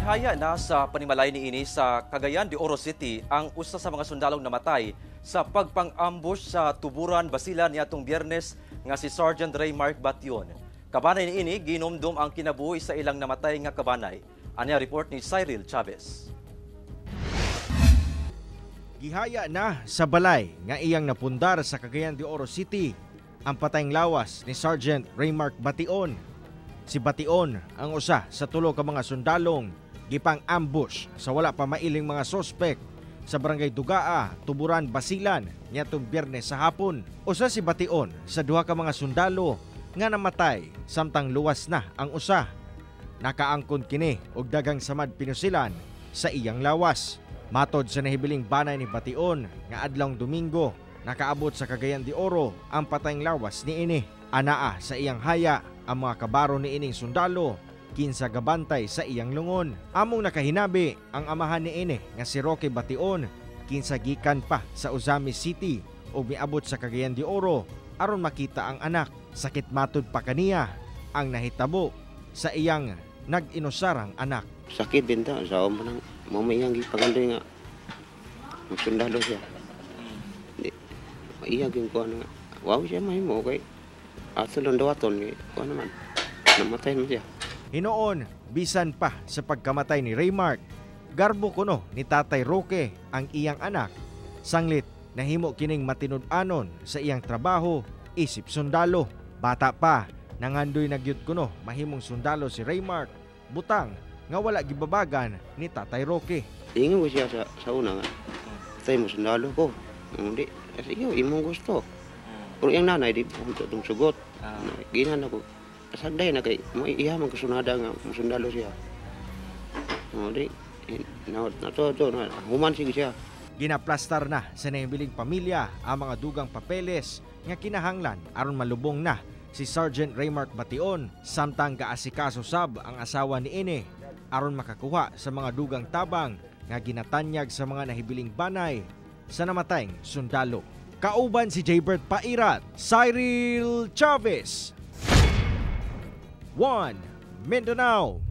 Gihaya na sa panimalay niini sa Cagayan de Oro City ang usa sa mga sundalong namatay sa pagpang-ambush sa tuburan Basilan niadtong Biyernes nga si Sergeant Raymark Bation. Kabanay niini ginomdom ang kinabuhi sa ilang namatay nga kabanay. Anya report ni Cyril Chavez. Gihaya na sa balay nga iyang napundar sa Cagayan de Oro City ang patayng lawas ni Sergeant Raymark Bation. Si Bation ang usa sa tulo ka mga sundalong gipang ambush sa wala pa mailing mga sospek sa barangay Dugaa, Tuburan, Basilan niadtong Biyernes sa hapon. Usa si Bation sa duha ka mga sundalo nga namatay samtang luwas na ang usa. Nakaangkon kini og daghang samad pinusilan sa iyang lawas. Matod sa nahibiling banay ni Bation nga adlawng Domingo nakaabot sa Cagayan de Oro ang patayng lawas niini. Anaa sa iyang haya ang mga kabaro ni ining sundalo kinsa gabantay sa iyang lungon. Among nakahinabi ang amahan ni ini nga si Roque Bation kinsa gikan pa sa Ozami City ug miabot sa Cagayan de Oro aron makita ang anak. Sakit matod pa kaniya ang nahitabo sa iyang nag-inusarang anak. Sakit benta sa man mo may yang gipagandoy nga sundalo siya. Di iya gyud ko nga wow siya mahimo kay asalon dawaton ni ko naman namatay man siya. Hinoon bisan pa sa pagkamatay ni Raymark, garbo kuno ni Tatay Roque ang iyang anak. Sanglit nahimo kining matinud-anon sa iyang trabaho isip sundalo. Bata pa nangandoy nagyud kuno mahimong sundalo si Raymark, butang nga wala gibabagan ni Tatay Roque. Ingon ko siya sa una nga tay mo sundalo ko hindi kasi imong gusto. Pero yung nanay di pumunta itong sugot. Ginan ako. Sagday na kay mo iya man kasunada nga sundalo siya. Di na human sige siya. Ginaplastar na sa nahibiling pamilya ang mga dugang papeles nga kinahanglan aron malubong na si Sergeant Raymark Bation samtang gaasikaso sab ang asawa ni ini aron makakuha sa mga dugang tabang nga ginatanyag sa mga nahibiling banay sa namatayng sundalo. Kauban si Jaybert Pairat, Cyril Chavez, 1 Mindanao.